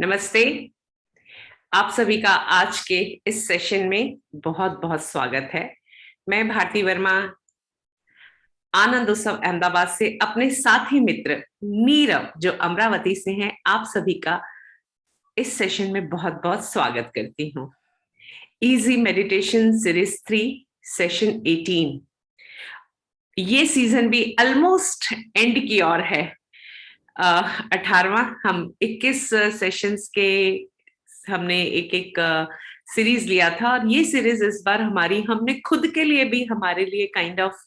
नमस्ते। आप सभी का आज के इस सेशन में बहुत बहुत स्वागत है। मैं भारती वर्मा आनंद उत्सव अहमदाबाद से अपने साथी मित्र नीरव जो अमरावती से हैं, आप सभी का इस सेशन में बहुत बहुत स्वागत करती हूँ। इजी मेडिटेशन सीरीज 3 सेशन 18, ये सीजन भी ऑलमोस्ट एंड की ओर है। 18वां, हम 21 सेशंस के हमने एक एक सीरीज लिया था, और ये सीरीज इस बार हमारी हमने खुद के लिए भी हमारे लिए काइंड ऑफ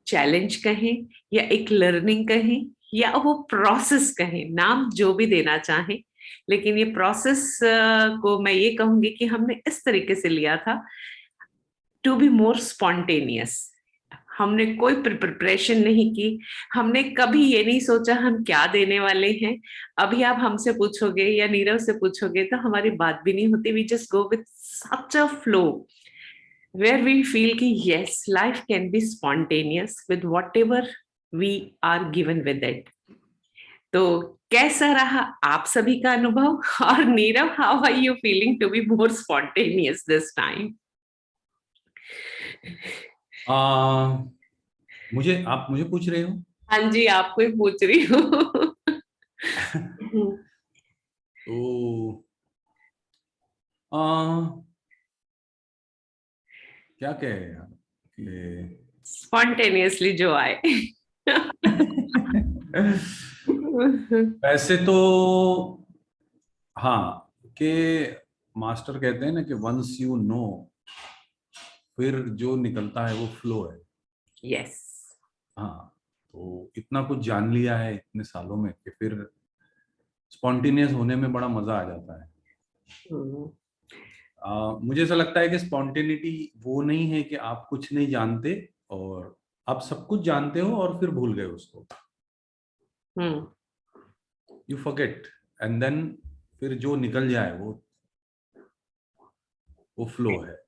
चैलेंज कहें या एक लर्निंग कहें या वो प्रोसेस कहें, नाम जो भी देना चाहें, लेकिन ये प्रोसेस को मैं ये कहूंगी कि हमने इस तरीके से लिया था टू बी मोर स्पॉन्टेनियस। हमने कोई प्रिपरेशन नहीं की, हमने कभी ये नहीं सोचा हम क्या देने वाले हैं। अभी आप हमसे पूछोगे या नीरव से पूछोगे तो हमारी बात भी नहीं होती, we just go with such a flow where we feel कि yes, life can be spontaneous with whatever we are given with it. तो कैसा रहा आप सभी का अनुभव? और Nirav, how are you feeling to be more spontaneous this time? Ah, आप मुझे पूछ रहे हो? हाँ जी, आपको ही पूछ रही हूँ। तो आ, क्या कहे यार कि स्पॉन्टेनियसली जो आए। वैसे तो हाँ, कि मास्टर कहते हैं ना कि वंस यू नो, फिर जो निकलता है वो फ्लो है। यस। हाँ, तो इतना कुछ जान लिया है इतने सालों में कि फिर स्पॉन्टेनियस होने में बड़ा मजा आ जाता है। मुझे ऐसा लगता है कि स्पॉन्टेनिटी वो नहीं है कि आप कुछ नहीं जानते और आप सब कुछ जानते हो और फिर भूल गए उसको। यू फॉरगेट एंड देन फिर जो निकल जाए वो फ्लो है।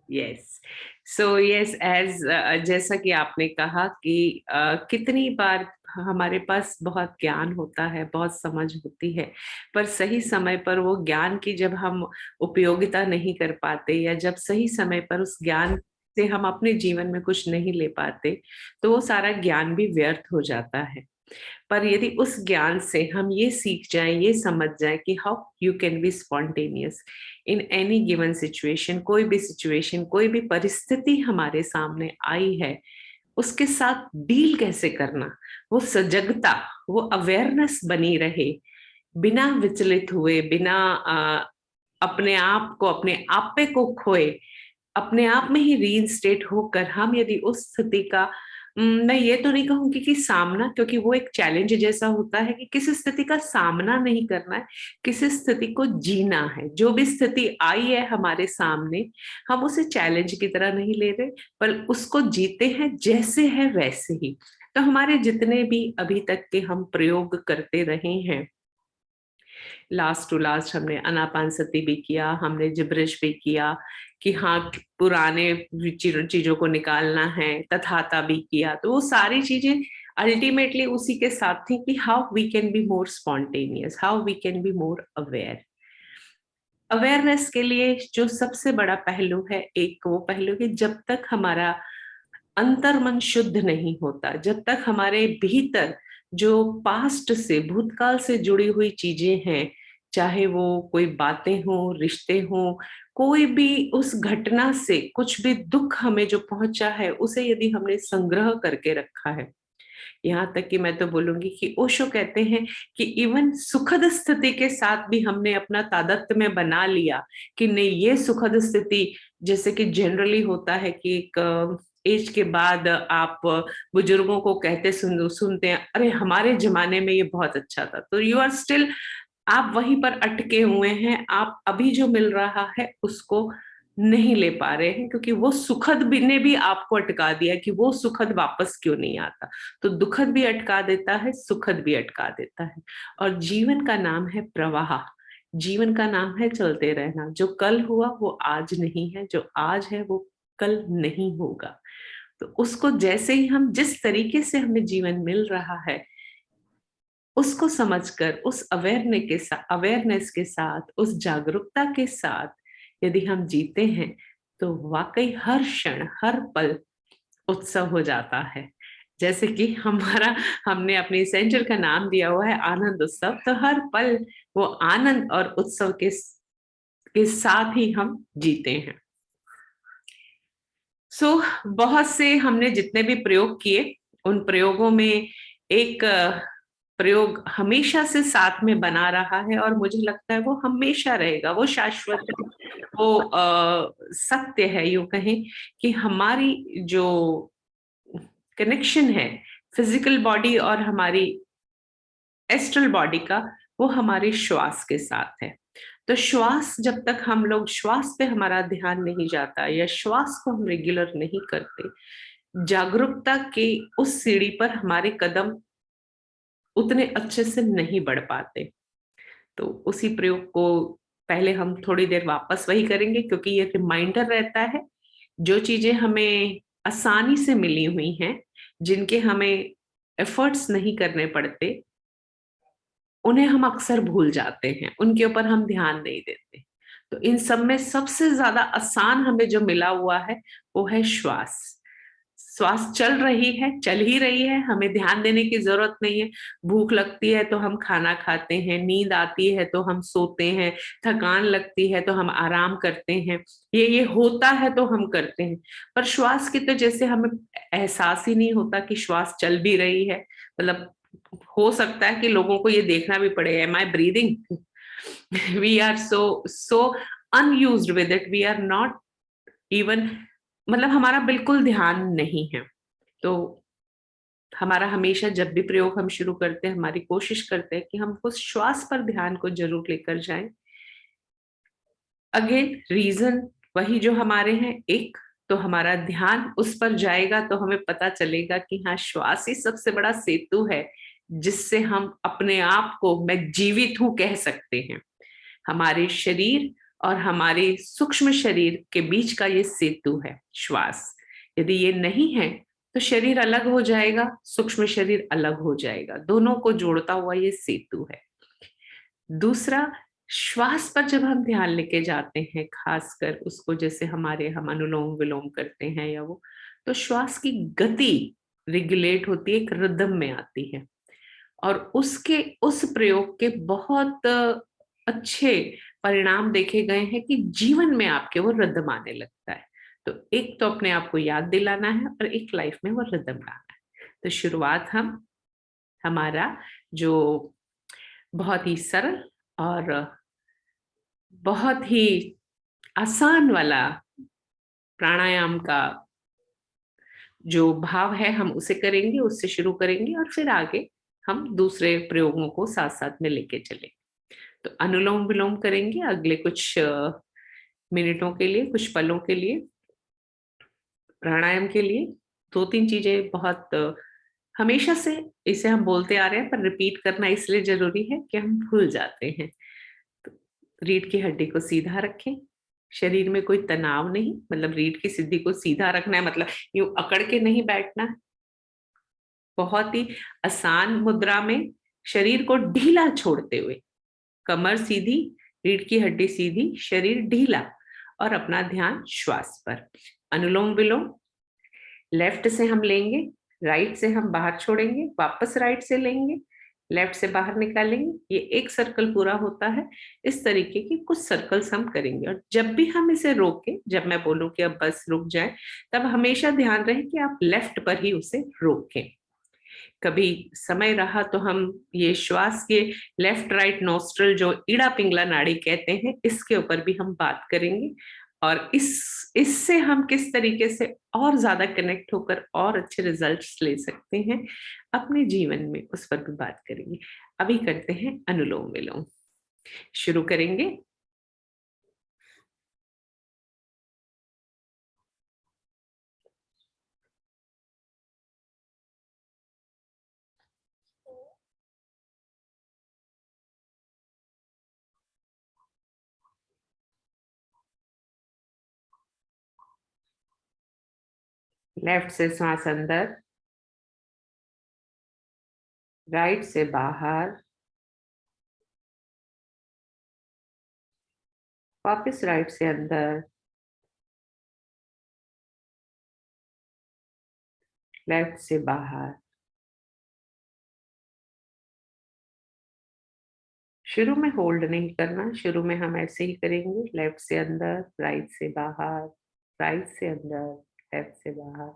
यस। सो यस, एज जैसा कि आपने कहा कि कितनी बार हमारे पास बहुत ज्ञान होता है, बहुत समझ होती है, पर सही समय पर वो ज्ञान की जब हम उपयोगिता नहीं कर पाते, या जब सही समय पर उस ज्ञान से हम अपने जीवन में कुछ नहीं ले पाते, तो वो सारा ज्ञान भी व्यर्थ हो जाता है। पर यदि उस ज्ञान से हम ये सीख जाएं, ये समझ जाएं कि how you can be spontaneous in any given situation, कोई भी सिचुएशन, कोई भी परिस्थिति हमारे सामने आई है, उसके साथ डील कैसे करना, वो सजगता, वो अवेयरनेस बनी रहे, बिना विचलित हुए, बिना अपने आप को, अपने आपे को खोए, अपने आप में ही रीइंस्टेट होकर हम यदि उस स्थिति का, मैं ये तो नहीं कहूंगी कि सामना, क्योंकि वो एक चैलेंज जैसा होता है कि किसी स्थिति का सामना नहीं करना है, किसी स्थिति को जीना है। जो भी स्थिति आई है हमारे सामने, हम उसे चैलेंज की तरह नहीं ले रहे, पर उसको जीते हैं जैसे है वैसे ही। तो हमारे जितने भी अभी तक के हम प्रयोग करते रहे हैं, लास्ट टू लास्ट हमने अनापानसती भी किया, हमने जिब्रिश भी किया कि हाँ, पुराने चीजों को निकालना है, तथाता भी किया, तो वो सारी चीजें अल्टीमेटली उसी के साथ थी कि how we can be more spontaneous, how we can be more aware. Awareness के लिए जो सबसे बड़ा पहलू है, एक वो पहलू कि जब तक हमारा अंतर्मन शुद्ध नहीं होता, जब तक हमारे भीतर जो पास्ट से, भूतकाल से जुड़ी हुई चीजें हैं, चाहे वो कोई बातें हो, रिश्ते हो, कोई भी उस घटना से कुछ भी दुख हमें जो पहुंचा है, उसे यदि हमने संग्रह करके रखा है, यहाँ तक कि मैं तो बोलूंगी कि ओशो कहते हैं कि इवन सुखद स्थिति के साथ भी हमने अपना तादात्म्य में बना लिया कि नहीं, ये सुखद स्थिति, जैसे कि जनरली होता है कि एक एज के बाद आप बुजुर्गों को कहते सुनते हैं, अरे हमारे जमाने में ये बहुत अच्छा था, तो यू आर स्टिल, आप वहीं पर अटके हुए हैं, आप अभी जो मिल रहा है उसको नहीं ले पा रहे हैं, क्योंकि वो सुखद भी ने भी आपको अटका दिया कि वो सुखद वापस क्यों नहीं आता। तो दुखद भी अटका देता है, सुखद भी अटका देता है। और जीवन का नाम है प्रवाह, जीवन का नाम है चलते रहना। जो कल हुआ वो आज नहीं है, जो आज है वो कल नहीं होगा। तो उसको जैसे ही हम, जिस तरीके से हमें जीवन मिल रहा है, उसको समझकर उस अवेयरनेस के साथ, उस जागरूकता के साथ यदि हम जीते हैं तो वाकई हर क्षण, हर पल उत्सव हो जाता है। जैसे कि हमने अपने सेंटर का नाम दिया हुआ है आनंद उत्सव, तो हर पल वो आनंद और उत्सव के साथ ही हम जीते हैं। बहुत से हमने जितने भी प्रयोग किए, उन प्रयोगों में एक प्रयोग हमेशा से साथ में बना रहा है और मुझे लगता है वो हमेशा रहेगा, वो शाश्वत है, वो सत्य है। यूं कहें कि हमारी जो कनेक्शन है फिजिकल बॉडी और हमारी एस्ट्रल बॉडी का, वो हमारे श्वास के साथ है। तो श्वास, जब तक हम लोग श्वास पे हमारा ध्यान नहीं जाता या श्वास को हम रेगुलर नहीं करते, जागरूकता के उस सीढ़ी पर हमारे कदम उतने अच्छे से नहीं बढ़ पाते। तो उसी प्रयोग को पहले हम थोड़ी देर वापस वही करेंगे, क्योंकि ये रिमाइंडर रहता है। जो चीजें हमें आसानी से मिली हुई हैं, जिनके हमें एफर्ट्स नहीं करने पड़ते, उन्हें हम अक्सर भूल जाते हैं, उनके ऊपर हम ध्यान नहीं देते। तो इन सब में सबसे ज्यादा आसान हमें जो मिला हुआ है वो है श्वास। श्वास चल रही है, चल ही रही है, हमें ध्यान देने की जरूरत नहीं है। भूख लगती है तो हम खाना खाते हैं, नींद आती है तो हम सोते हैं, थकान लगती है तो हम आराम करते हैं, ये होता है तो हम करते हैं। पर श्वास की तो जैसे हमें एहसास ही नहीं होता कि श्वास चल भी रही है। मतलब हो सकता है कि लोगों को ये देखना भी पड़े, am I breathing? We are so unused with it, we are not even, मतलब हमारा बिल्कुल ध्यान नहीं है। तो हमारा हमेशा जब भी प्रयोग हम शुरू करते हैं, हमारी कोशिश करते हैं कि हम उस श्वास पर ध्यान को जरूर लेकर जाएं। अगेन रीजन वही जो हमारे हैं, एक तो हमारा ध्यान उस पर जाएगा तो हमें पता चलेगा कि हाँ, श्वास ही सबसे बड़ा सेतु है जिससे हम अपने आप को मैं जीवित हूं कह सकते हैं। हमारे शरीर और हमारे सूक्ष्म शरीर के बीच का ये सेतु है श्वास। यदि ये नहीं है तो शरीर अलग हो जाएगा, सूक्ष्म शरीर अलग हो जाएगा, दोनों को जोड़ता हुआ ये सेतु है। दूसरा, श्वास पर जब हम ध्यान लेके जाते हैं, खासकर उसको जैसे हम अनुलोम विलोम करते हैं या वो, तो श्वास की गति रेगुलेट होती है, एक रिदम में आती है। और उसके उस प्रयोग के बहुत अच्छे परिणाम देखे गए हैं कि जीवन में आपके वो रिदम आने लगता है। तो एक तो अपने आप को याद दिलाना है और एक लाइफ में वो रिदम लाना है। तो शुरुआत हम हमारा जो बहुत ही सरल और बहुत ही आसान वाला प्राणायाम का जो भाव है, हम उसे करेंगे, उससे शुरू करेंगे और फिर आगे हम दूसरे प्रयोगों को साथ साथ में लेके चलेंगे। तो अनुलोम विलोम करेंगे अगले कुछ मिनटों के लिए, कुछ पलों के लिए। प्राणायाम के लिए दो तीन चीजें बहुत हमेशा से इसे हम बोलते आ रहे हैं, पर रिपीट करना इसलिए जरूरी है कि हम भूल जाते हैं। तो रीढ़ की हड्डी को सीधा रखें, शरीर में कोई तनाव नहीं, मतलब रीढ़ की सिद्धि को सीधा रखना है, मतलब यूं अकड़ के नहीं बैठना है। बहुत ही आसान मुद्रा में शरीर को ढीला छोड़ते हुए, कमर सीधी, रीढ़ की हड्डी सीधी, शरीर ढीला और अपना ध्यान श्वास पर। अनुलोम विलोम लेफ्ट से हम लेंगे, राइट से हम बाहर छोड़ेंगे, वापस राइट से लेंगे, लेफ्ट से बाहर निकालेंगे, ये एक सर्कल पूरा होता है। इस तरीके की कुछ सर्कल्स हम करेंगे और जब भी हम इसे रोकें, जब मैं बोलूं कि अब बस रुक जाए, तब हमेशा ध्यान रहे कि आप लेफ्ट पर ही उसे रोकें। कभी समय रहा तो हम ये श्वास के लेफ्ट राइट नोस्ट्रल, जो ईड़ा पिंगला नाड़ी कहते हैं, इसके ऊपर भी हम बात करेंगे और इससे हम किस तरीके से और ज्यादा कनेक्ट होकर और अच्छे रिजल्ट्स ले सकते हैं अपने जीवन में, उस पर भी बात करेंगे। अभी करते हैं अनुलोम विलोम, शुरू करेंगे। लेफ्ट से सांस अंदर, राइट से बाहर, वापस राइट से अंदर, लेफ्ट से बाहर। शुरू में होल्ड नहीं करना, शुरू में हम ऐसे ही करेंगे, लेफ्ट से अंदर, राइट से बाहर, राइट से अंदर, लेफ्ट से बाहर।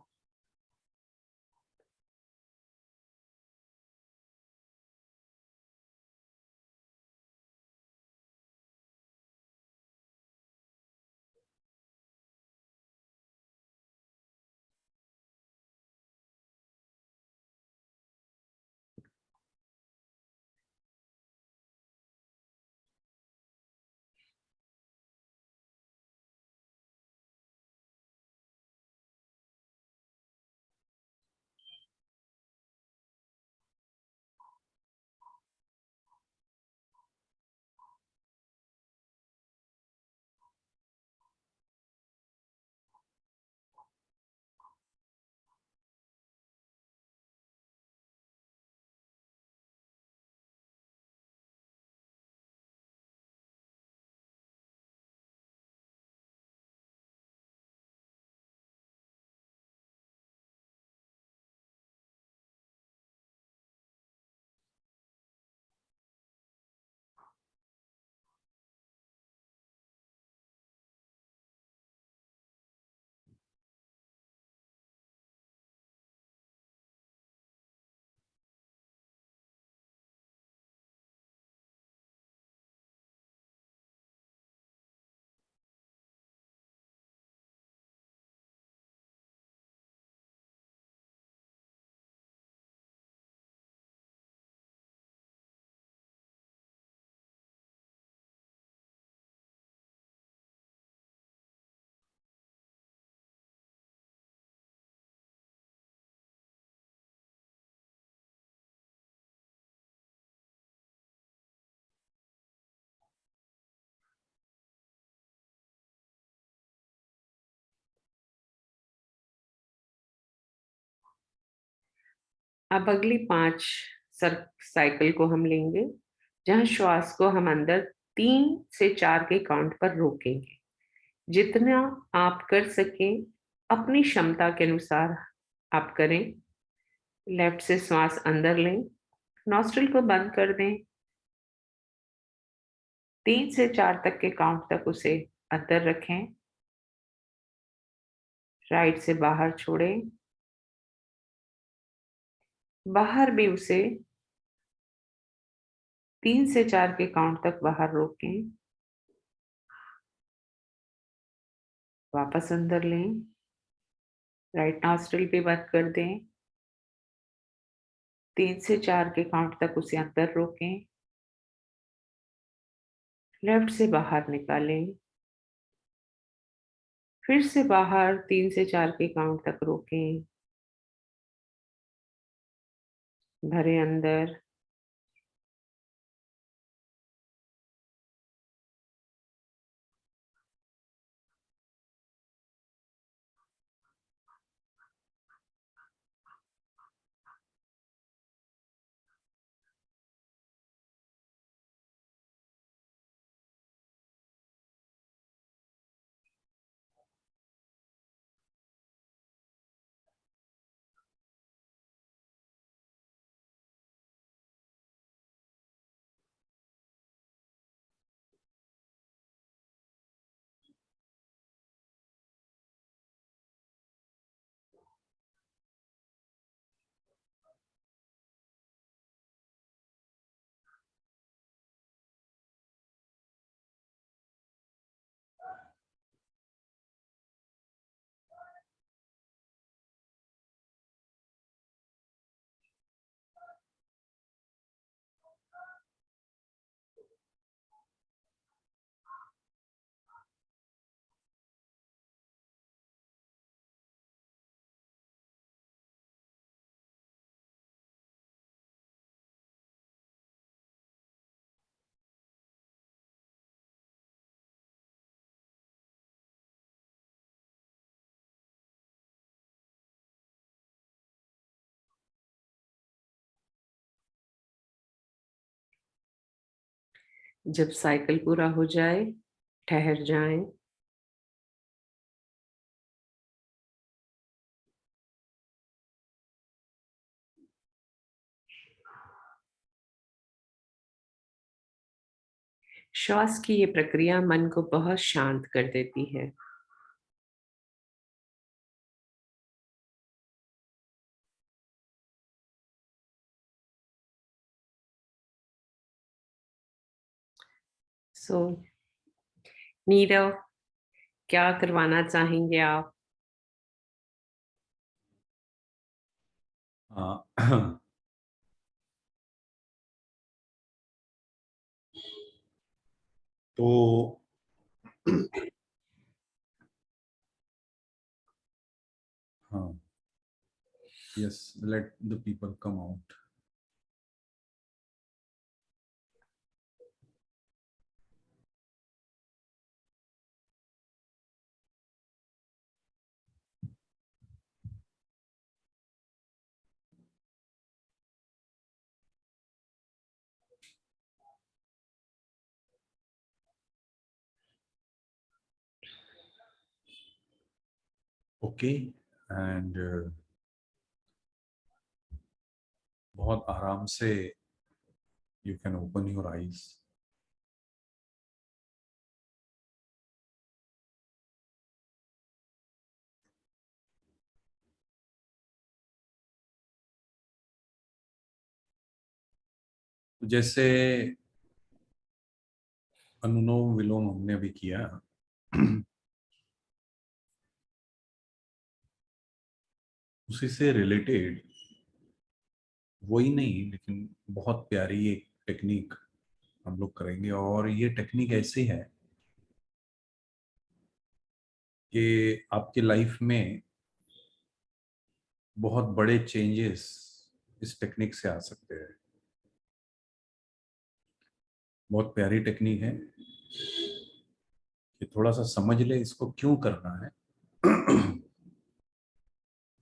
अब अगली 5 साइकिल को हम लेंगे, जहां श्वास को हम अंदर 3 से 4 के काउंट पर रोकेंगे। जितना आप कर सकें अपनी क्षमता के अनुसार आप करें। लेफ्ट से श्वास अंदर लें, नॉस्ट्रिल को बंद कर दें, 3 से 4 तक के काउंट तक उसे अंदर रखें। राइट से बाहर छोड़ें, बाहर भी उसे 3 से 4 के काउंट तक बाहर रोकें, वापस अंदर लें, राइट नॉस्ट्रिल भी बंद कर दें, 3 से 4 के काउंट तक उसे अंदर रोकें, लेफ्ट से बाहर निकालें, फिर से बाहर 3 से 4 के काउंट तक रोकें, भरे अंदर, जब साइकिल पूरा हो जाए ठहर जाएं। श्वास की ये प्रक्रिया मन को बहुत शांत कर देती है। सो नीरव, क्या करवाना चाहेंगे आप? हाँ। तो हाँ, yes, let the people come out. Okay, and बहुत आराम से you can open your eyes. जैसे अनुलोम विलोम हमने अभी किया, उसी से रिलेटेड, वही नहीं लेकिन बहुत प्यारी एक टेक्निक हम लोग करेंगे। और ये टेक्निक ऐसी है कि आपके लाइफ में बहुत बड़े चेंजेस इस टेक्निक से आ सकते हैं। बहुत प्यारी टेक्निक है कि थोड़ा सा समझ ले इसको क्यों करना है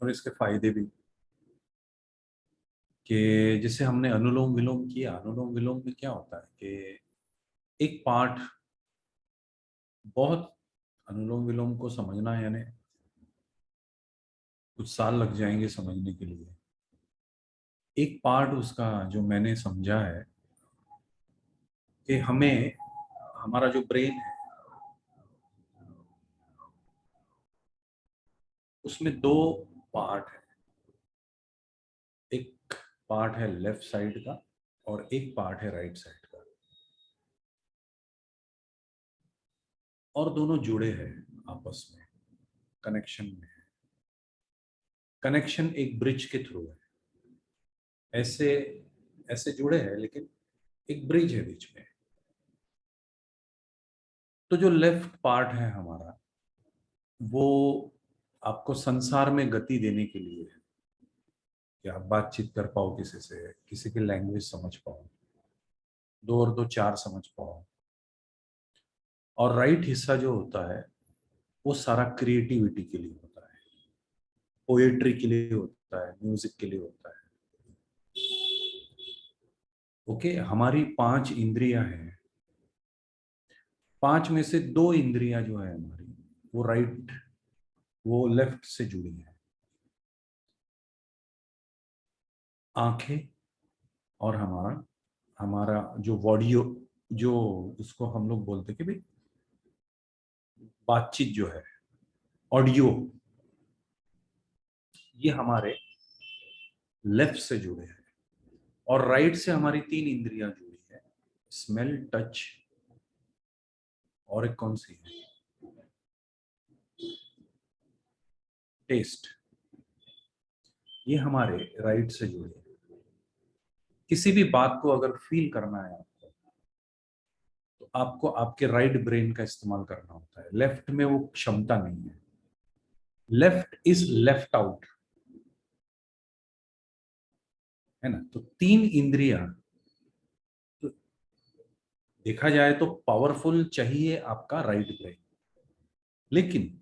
और इसके फायदे भी। कि जैसे हमने अनुलोम विलोम किया, अनुलोम विलोम में क्या होता है कि एक पार्ट, बहुत, अनुलोम विलोम को समझना यानी कुछ साल लग जाएंगे समझने के लिए। एक पार्ट उसका जो मैंने समझा है कि हमें, हमारा जो ब्रेन है उसमें दो पार्ट है। एक पार्ट है लेफ्ट साइड का और एक पार्ट है राइट साइड का, और दोनों जुड़े हैं आपस में, कनेक्शन में है। कनेक्शन एक ब्रिज के थ्रू है, ऐसे ऐसे जुड़े हैं लेकिन एक ब्रिज है बीच में। तो जो लेफ्ट पार्ट है हमारा, वो आपको संसार में गति देने के लिए है कि आप बातचीत कर पाओ किसी से, किसी की लैंग्वेज समझ पाओ, दो और दो चार समझ पाओ। और राइट हिस्सा जो होता है वो सारा क्रिएटिविटी के लिए होता है, पोएट्री के लिए होता है, म्यूजिक के लिए होता है। ओके, हमारी पांच इंद्रियां हैं, पांच में से दो इंद्रियां जो है हमारी, वो राइट, वो लेफ्ट से जुड़ी है। आंखें, और हमारा हमारा जो ऑडियो, जो उसको हम लोग बोलते हैं कि भाई बातचीत जो है, ऑडियो, ये हमारे लेफ्ट से जुड़े हैं। और राइट से हमारी तीन इंद्रियां जुड़ी है, स्मेल, टच, और एक कौन सी है, टेस्ट। ये हमारे राइट से जुड़े हैं। किसी भी बात को अगर फील करना है आपको, तो आपको आपके राइट ब्रेन का इस्तेमाल करना होता है। लेफ्ट में वो क्षमता नहीं है, लेफ्ट इज लेफ्ट आउट, है ना। तो तीन इंद्रियां, तो देखा जाए तो पावरफुल चाहिए आपका राइट ब्रेन। लेकिन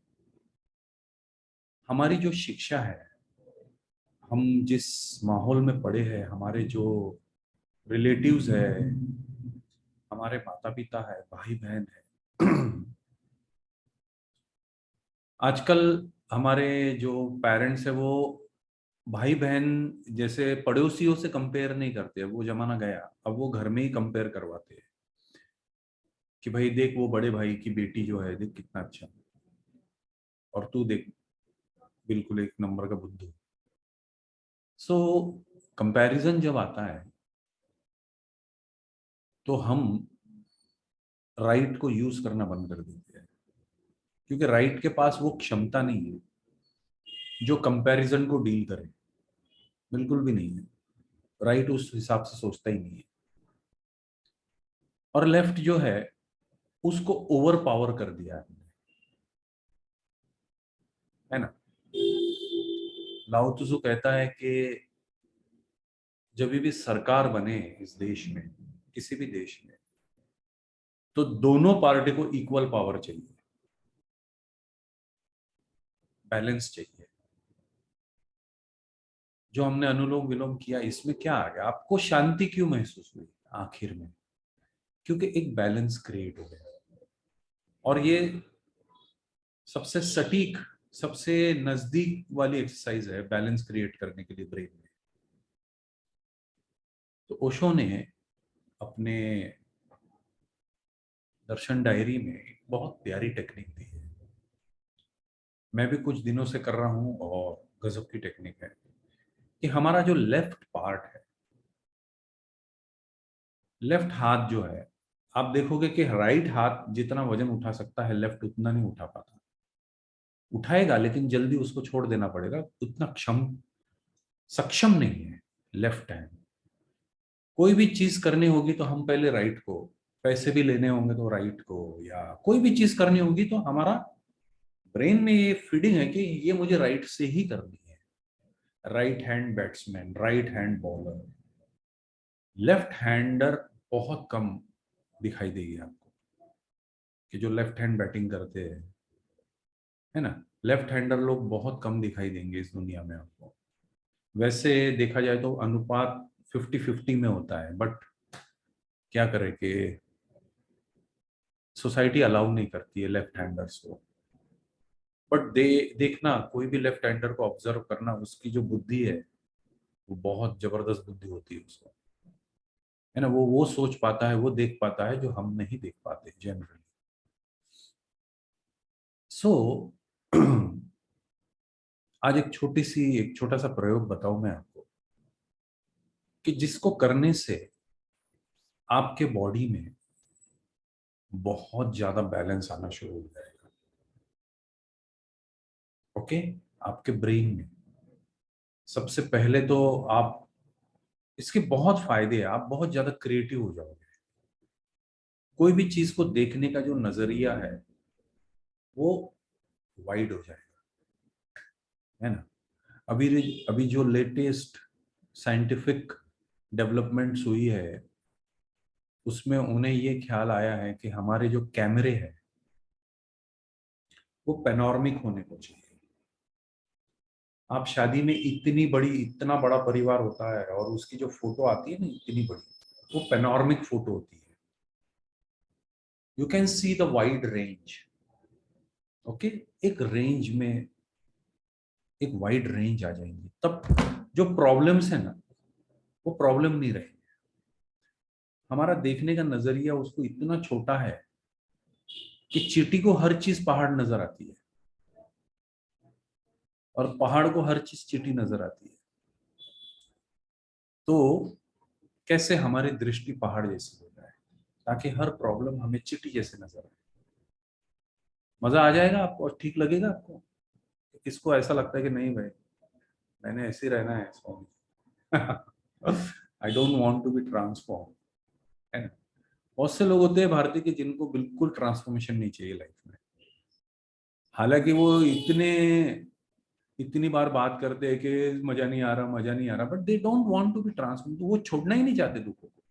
हमारी जो शिक्षा है, हम जिस माहौल में पड़े हैं, हमारे जो रिलेटिव्स है, हमारे माता पिता है, भाई बहन है। आजकल हमारे जो पेरेंट्स है वो भाई बहन जैसे पड़ोसियों से कंपेयर नहीं करते, वो जमाना गया। अब वो घर में ही कंपेयर करवाते हैं कि भाई देख वो बड़े भाई की बेटी जो है, देख कितना अच्छा, और तू देख बिल्कुल एक नंबर का बुद्धू। सो कंपैरिजन जब आता है तो हम राइट को यूज करना बंद कर देते हैं, क्योंकि राइट के पास वो क्षमता नहीं है जो कंपैरिजन को डील करे। बिल्कुल भी नहीं है। राइट उस हिसाब से सोचता ही नहीं है, और लेफ्ट जो है उसको ओवर पावर कर दिया है ना। लाओ त्सु कहता है कि जब भी सरकार बने इस देश में, किसी भी देश में, तो दोनों पार्टी को इक्वल पावर चाहिए, बैलेंस चाहिए। जो हमने अनुलोम विलोम किया, इसमें क्या आ गया? आपको शांति क्यों महसूस हुई आखिर में? क्योंकि एक बैलेंस क्रिएट हो गया। और ये सबसे सटीक, सबसे नजदीक वाली एक्सरसाइज है बैलेंस क्रिएट करने के लिए ब्रेन में। तो ओशो ने अपने दर्शन डायरी में एक बहुत प्यारी टेक्निक दी है। मैं भी कुछ दिनों से कर रहा हूं, और गजब की टेक्निक है कि हमारा जो लेफ्ट पार्ट है, लेफ्ट हाथ जो है, आप देखोगे कि राइट हाथ जितना वजन उठा सकता है, लेफ्ट उतना नहीं उठा पाता। उठाएगा लेकिन जल्दी उसको छोड़ देना पड़ेगा, उतना सक्षम नहीं है लेफ्ट हैंड। कोई भी चीज करनी होगी तो हम पहले राइट को, पैसे भी लेने होंगे तो राइट को, या कोई भी चीज करनी होगी तो हमारा ब्रेन में ये फीडिंग है कि ये मुझे राइट से ही करनी है। Right hand batsman, right hand bowler, left hander बहुत कम दिखाई देगी आपको कि जो लेफ्ट हैंड बैटिंग करते हैं, है ना। लेफ्ट हैंडर लोग बहुत कम दिखाई देंगे इस दुनिया में आपको। वैसे देखा जाए तो अनुपात 50-50 में होता है, बट क्या करें कि सोसाइटी अलाउ नहीं करती है लेफ्ट हैंडर्स को। बट देखना, कोई भी लेफ्ट हैंडर को ऑब्जर्व करना, उसकी जो बुद्धि है वो बहुत जबरदस्त बुद्धि होती है उसको, है ना। वो सोच पाता है, वो देख पाता है जो हम नहीं देख पाते जनरली। सो आज एक छोटा सा प्रयोग बताऊं मैं आपको, कि जिसको करने से आपके बॉडी में बहुत ज्यादा बैलेंस आना शुरू हो जाएगा। ओके, आपके ब्रेन में सबसे पहले तो आप, इसके बहुत फायदे हैं, आप बहुत ज्यादा क्रिएटिव हो जाओगे। कोई भी चीज को देखने का जो नजरिया है वो वाइड हो जाएगा, है ना। अभी अभी जो लेटेस्ट साइंटिफिक डेवलपमेंट्स हुई है, उसमें उन्हें ये ख्याल आया है कि हमारे जो कैमरे हैं वो पैनोरमिक होने को चाहिए। आप शादी में इतना बड़ा परिवार होता है, और उसकी जो फोटो आती है ना इतनी बड़ी, वो पैनोरमिक फोटो होती है। You can see the wide range. Okay, एक रेंज में, एक वाइड रेंज आ जाएंगी, तब जो प्रॉब्लम्स है ना वो प्रॉब्लम नहीं रहेंगे। हमारा देखने का नजरिया उसको इतना छोटा है कि चींटी को हर चीज पहाड़ नजर आती है, और पहाड़ को हर चीज चींटी नजर आती है। तो कैसे हमारी दृष्टि पहाड़ जैसी हो जाए, ताकि हर प्रॉब्लम हमें चींटी जैसे नजर आए। मजा आ जाएगा आपको और ठीक लगेगा आपको। किसको ऐसा लगता है कि नहीं भाई, मैंने ऐसे ही रहना है Swami, I don't want to be transform, है ना। बहुत से लोग होते हैं भारतीय के जिनको बिल्कुल ट्रांसफॉर्मेशन नहीं चाहिए लाइफ में। हालांकि वो इतनी बार बात करते हैं कि मजा नहीं आ रहा, मजा नहीं आ रहा, but they don't want to be transform. तो वो छोड़ना ही नहीं चाहते दुखों को,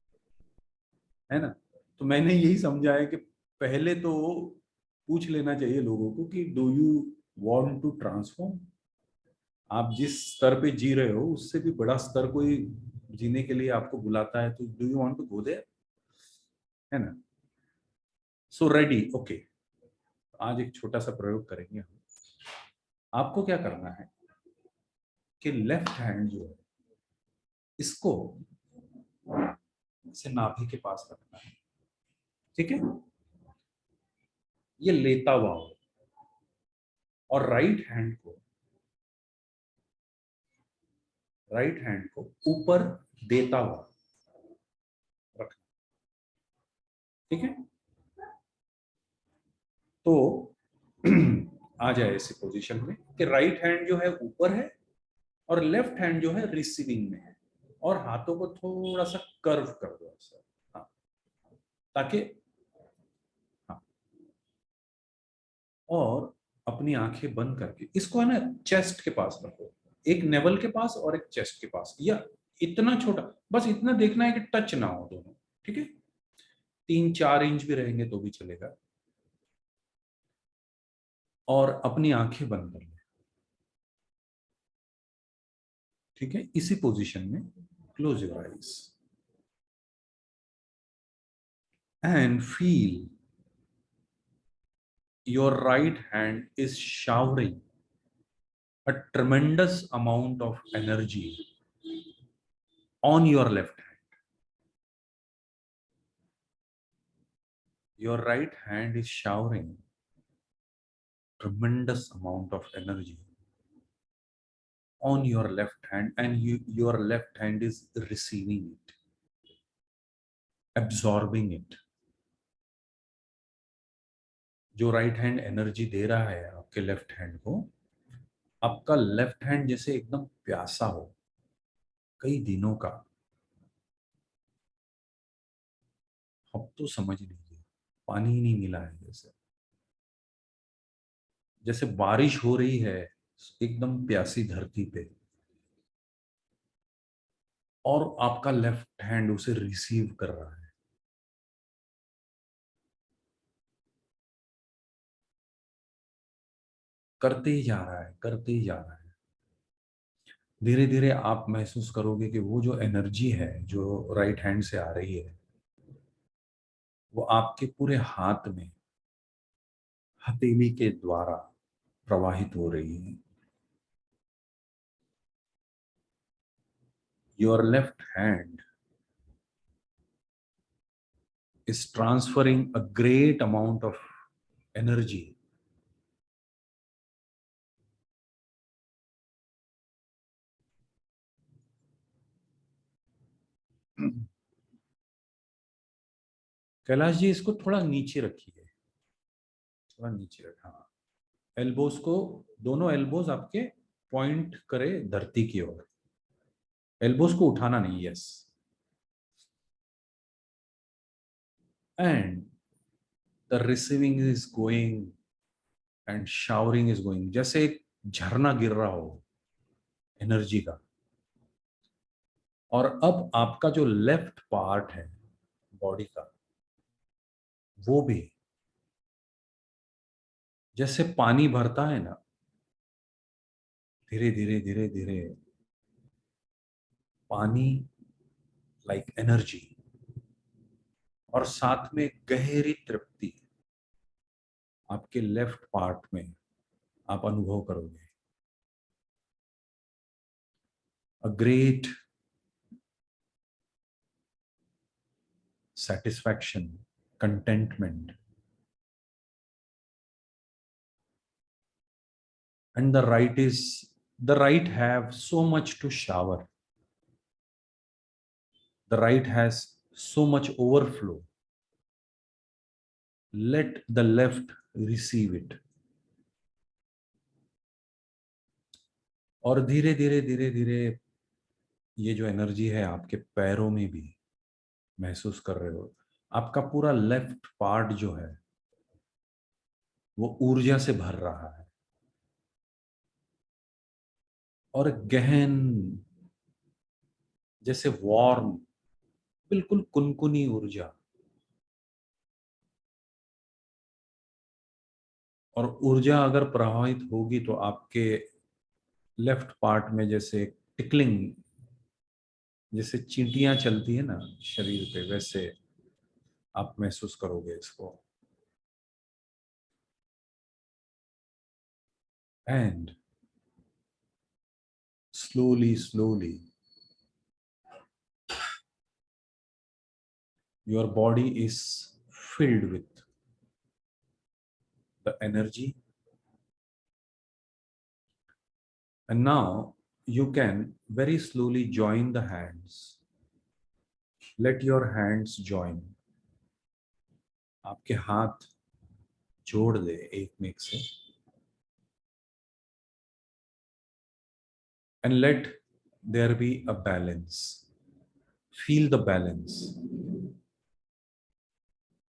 है ना। तो मैंने यही समझा है कि पहले तो पूछ लेना चाहिए लोगों को कि do you want to transform. आप जिस स्तर पे जी रहे हो उससे भी बड़ा स्तर कोई जीने के लिए आपको बुलाता है, तो do you want to go there. है ना? So ready, okay. आज एक छोटा सा प्रयोग करेंगे हम। आपको क्या करना है कि लेफ्ट हैंड जो है इसको इसे नाभि के पास रखना है, ठीक है? ये लेता हुआ हो, और राइट हैंड को ऊपर देता हुआ रखना, ठीक है? तो आ जाए ऐसी पोजीशन में कि राइट हैंड जो है ऊपर है और लेफ्ट हैंड जो है रिसीविंग में है, और हाथों को थोड़ा सा कर्व कर दो ऐसा, हाँ, ताकि, हाँ, और अपनी आंखें बंद करके इसको है ना चेस्ट के पास रखो, एक नेवल के पास और एक चेस्ट के पास, या इतना छोटा, बस इतना देखना है कि टच ना हो दोनों, ठीक है? 3-4 इंच भी रहेंगे तो भी चलेगा। और अपनी आंखें बंद कर ले, ठीक है? इसी पोजीशन में close your eyes and feel your right hand is showering a tremendous amount of energy on your left hand. Your right hand is showering tremendous amount of energy on your left hand, and your left hand is receiving it, absorbing it. जो right hand energy दे रहा है आपके left hand को, आपका left hand जैसे एकदम प्यासा हो कई दिनों का। अब तो समझ लीजिए, पानी ही नहीं मिला है, जैसे जैसे बारिश हो रही है एकदम प्यासी धरती पे, और आपका लेफ्ट हैंड उसे रिसीव कर रहा है। करते ही जा रहा है, करते ही जा रहा है। धीरे धीरे आप महसूस करोगे कि वो जो एनर्जी है जो राइट हैंड से आ रही है, वो आपके पूरे हाथ में हथेली के द्वारा प्रवाहित हो रही है। Your left hand is transferring a great amount of energy Kailash ji, इसको थोड़ा नीचे रखिए, थोड़ा नीचे रखा, हाँ। एल्बोस को, दोनों एल्बोस आपके पॉइंट करे धरती की ओर, एल्बोस को उठाना नहीं, yes. And the receiving is going and showering is going, जैसे एक झरना गिर रहा हो एनर्जी का। और अब आपका जो लेफ्ट पार्ट है बॉडी का, वो भी जैसे पानी भरता है ना, धीरे धीरे धीरे धीरे पानी लाइक एनर्जी, और साथ में गहरी तृप्ति आपके लेफ्ट पार्ट में आप अनुभव करोगे। A great satisfaction, contentment, and the right have so much to shower, the right has so much overflow, let the left receive it। और धीरे धीरे धीरे धीरे ये जो एनर्जी है आपके पैरों में भी महसूस कर रहे हो। आपका पूरा लेफ्ट पार्ट जो है वो ऊर्जा से भर रहा है, और गहन, जैसे वार्म, बिल्कुल कुनकुनी ऊर्जा। और ऊर्जा अगर प्रभावित होगी तो आपके लेफ्ट पार्ट में जैसे टिकलिंग, जैसे चींटियां चलती है ना शरीर पे, वैसे आप महसूस करोगे इसको। And slowly your body is filled with the energy, and now you can very slowly join the hands. Let your hands join. आपके हाथ जोड़ दे एक में एक से, and let there be a balance. Feel the balance.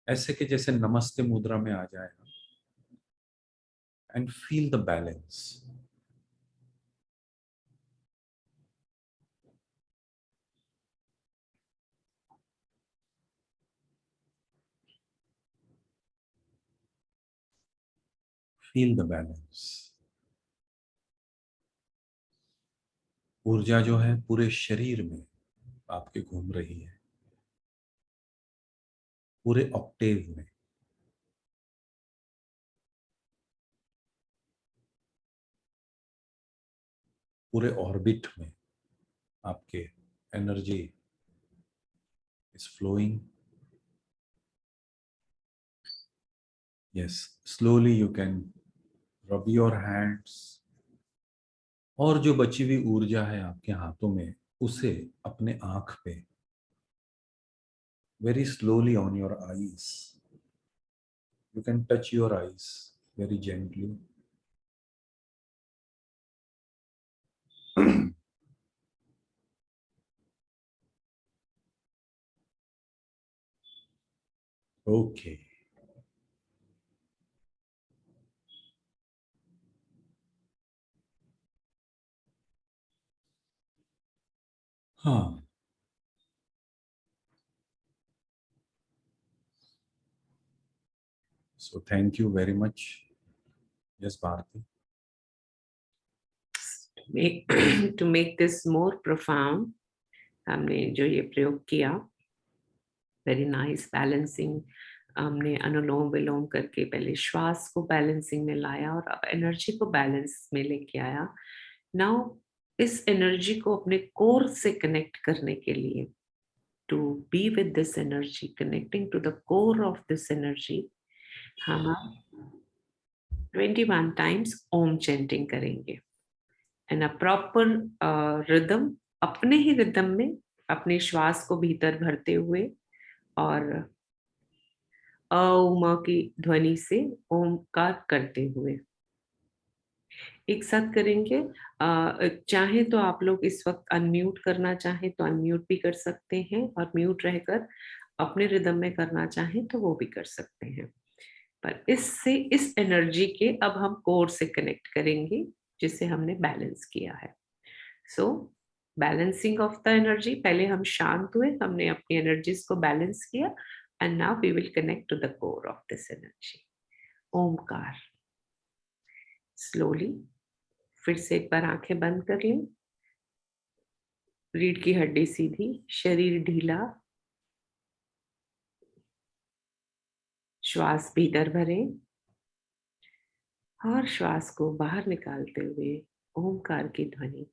ऐसे कि जैसे नमस्ते मुद्रा में आ जाए, and feel the balance. Feel the balance. ऊर्जा जो है पूरे शरीर में आपके घूम रही है, पूरे ऑक्टेव में। पूरे ऑर्बिट में आपके energy is flowing. Yes, slowly you can rub your hands, और जो बची हुई ऊर्जा है आपके हाथों में उसे अपने आंख पे, very slowly on your eyes, you can touch your eyes very gently. Okay, हाँ, so thank you very much. Yes, Bharati. To make this more profound, हमने जो ये प्रयोग किया, वेरी नाइस बैलेंसिंग, हमने अनुलोम विलोम करके पहले श्वास को बैलेंसिंग में लाया और अब एनर्जी को बैलेंस में लेके आया। नाउ इस एनर्जी को अपने कोर से कनेक्ट करने के लिए, to be with this energy, connecting to the core of this energy, हम 21 टाइम्स ओम चैंटिंग करेंगे एंड अ प्रॉपर रिदम, अपने ही रिदम में अपने श्वास को भीतर भरते हुए और उमा की ध्वनि से ओमकार करते हुए एक साथ करेंगे। चाहे तो आप लोग इस वक्त अनम्यूट करना चाहें तो अनम्यूट भी कर सकते हैं, और म्यूट रहकर अपने रिदम में करना चाहें तो वो भी कर सकते हैं। पर इससे इस एनर्जी के अब हम कोर से कनेक्ट करेंगे जिसे हमने बैलेंस किया है। सो बैलेंसिंग ऑफ द एनर्जी, पहले हम शांत हुए, हमने अपनी एनर्जीज को बैलेंस किया, and now we will connect to the core of this energy. Omkar. Slowly फिर से एक बार आंखें बंद कर लें, रीढ़ की हड्डी सीधी, शरीर ढीला, श्वास भीतर भरें और श्वास को बाहर निकालते हुए ओमकार की ध्वनि।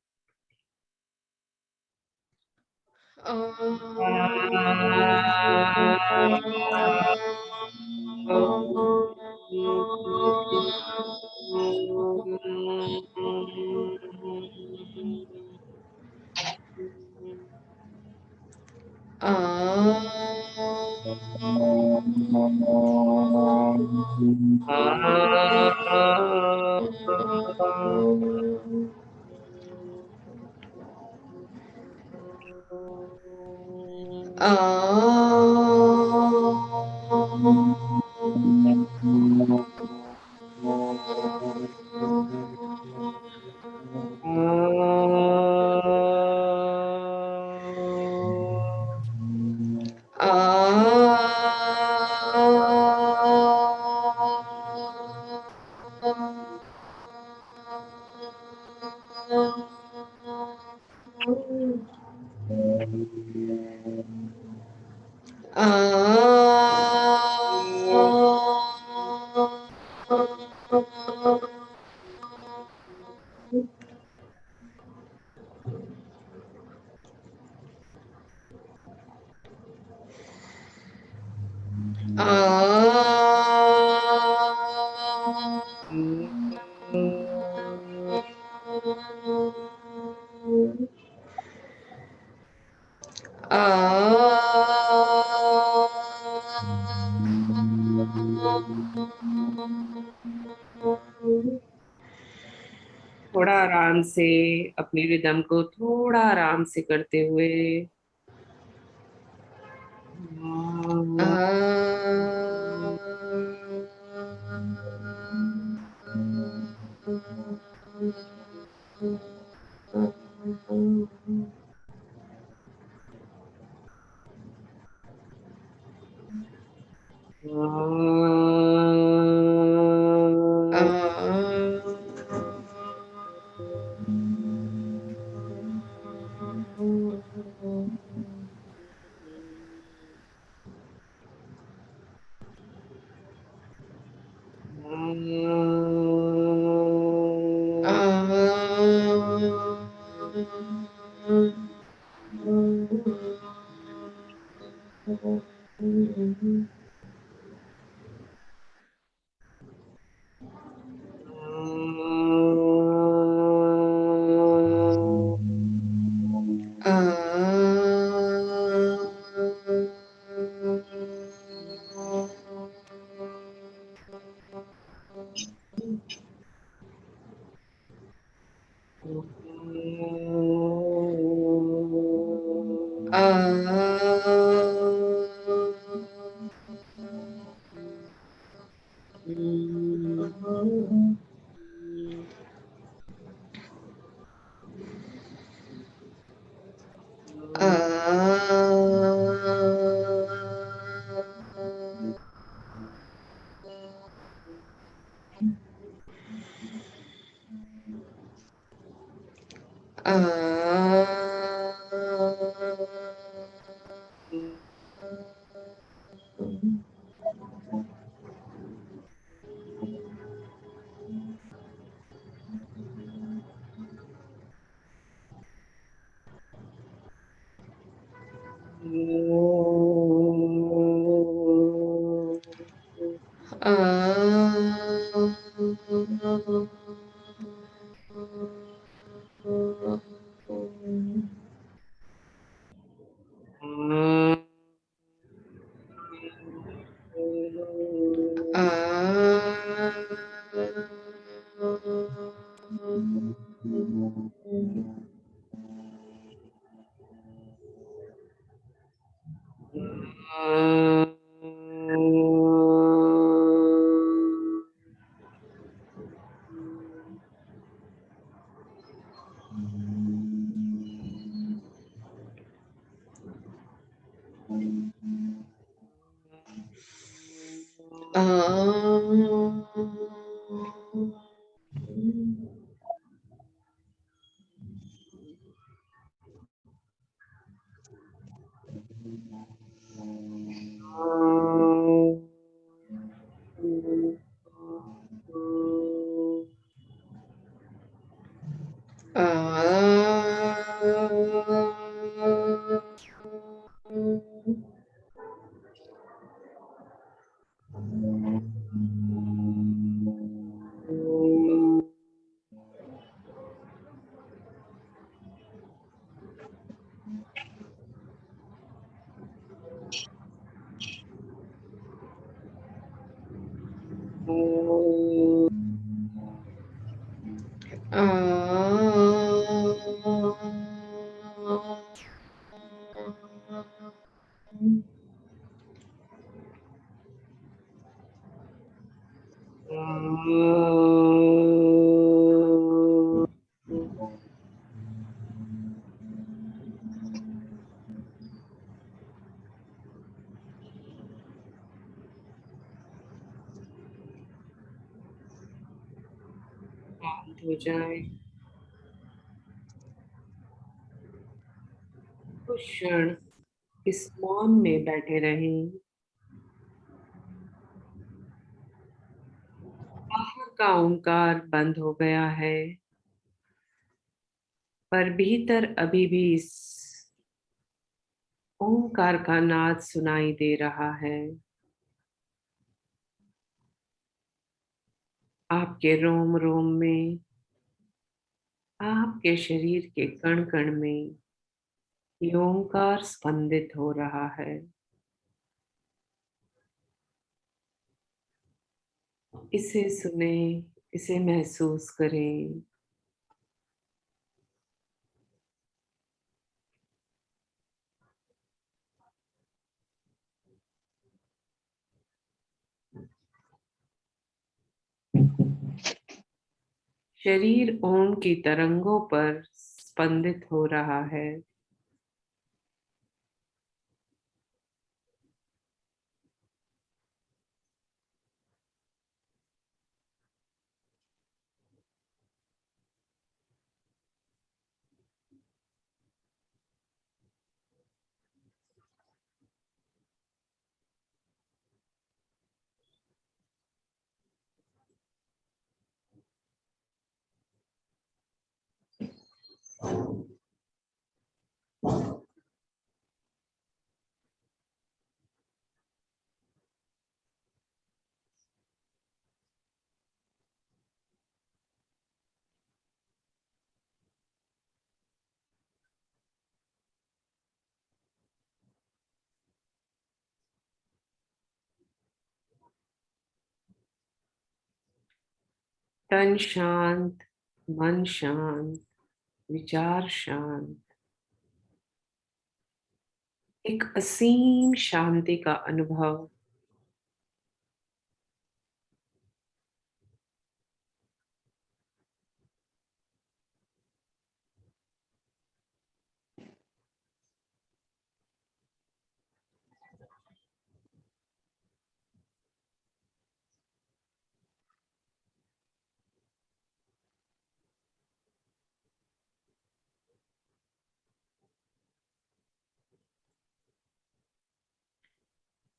थोड़ा आराम से अपनी रिदम को थोड़ा आराम से करते हुए शांत हो जाए। कुछ क्षण इस मौन में बैठे रहें। बाहर का ओंकार बंद हो गया है, पर भीतर अभी भी इस ओंकार का नाद सुनाई दे रहा है। आपके रोम रोम में, आपके शरीर के कण कण में ये ओंकार स्पंदित हो रहा है। इसे सुने, इसे महसूस करें। शरीर ओम की तरंगों पर स्पंदित हो रहा है। तन शांत, मन शांत, विचार शांत, एक असीम शांति का अनुभव।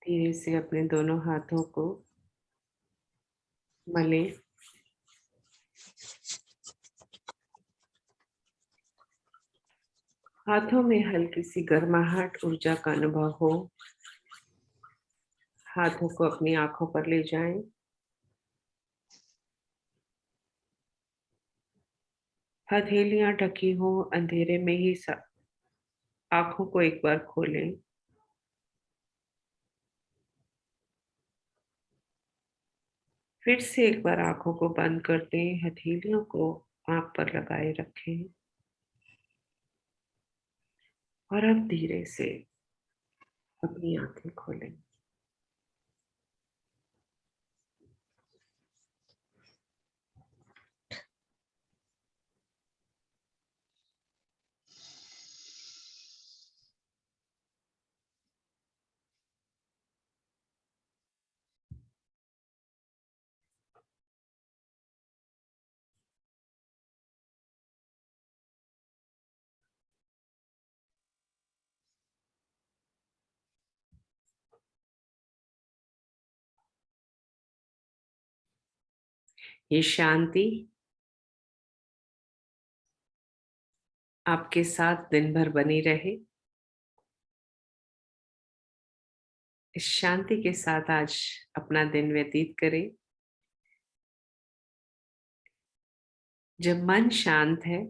धीरे से अपने दोनों हाथों को मले। हाथों में हल्की सी गर्माहट, ऊर्जा का अनुभव हो। हाथों को अपनी आंखों पर ले जाएं। हथेलियां ढकी हो, अंधेरे में ही आंखों को एक बार खोलें। फिर से एक बार आंखों को बंद कर दें, हथेलियों को आंख पर लगाए रखें और अब धीरे से अपनी आंखें खोलें। ये शांति आपके साथ दिन भर बनी रहे। इस शांति के साथ आज अपना दिन व्यतीत करें। जब मन शांत है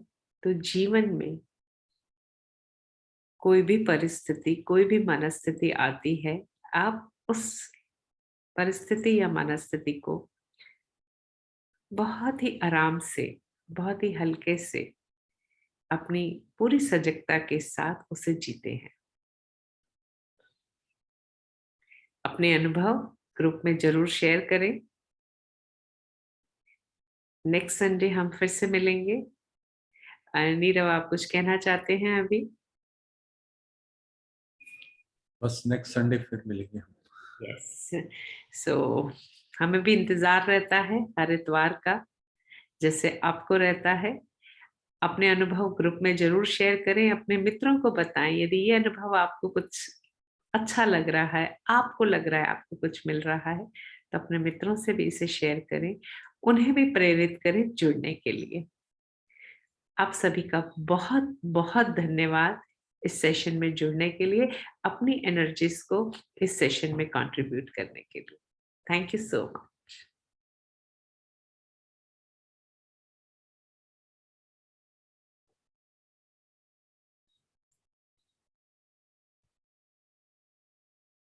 तो जीवन में कोई भी परिस्थिति, कोई भी मनस्थिति आती है, आप उस परिस्थिति या मनस्थिति को बहुत ही आराम से, बहुत ही हल्के से, अपनी पूरी सजगता के साथ उसे जीते हैं। अपने अनुभव ग्रुप में जरूर शेयर करें। नेक्स्ट संडे हम फिर से मिलेंगे। नीरव, आप कुछ कहना चाहते हैं अभी? बस नेक्स्ट संडे फिर मिलेंगे हम। यस, सो हमें भी इंतजार रहता है हर इतवार का, जैसे आपको रहता है। अपने अनुभव ग्रुप में जरूर शेयर करें, अपने मित्रों को बताएं। यदि ये अनुभव आपको कुछ अच्छा लग रहा है, आपको लग रहा है आपको कुछ मिल रहा है, तो अपने मित्रों से भी इसे शेयर करें, उन्हें भी प्रेरित करें जुड़ने के लिए। आप सभी का बहुत बहुत धन्यवाद इस सेशन में जुड़ने के लिए, अपनी एनर्जीज को इस सेशन में कंट्रीब्यूट करने के लिए। Thank you so much.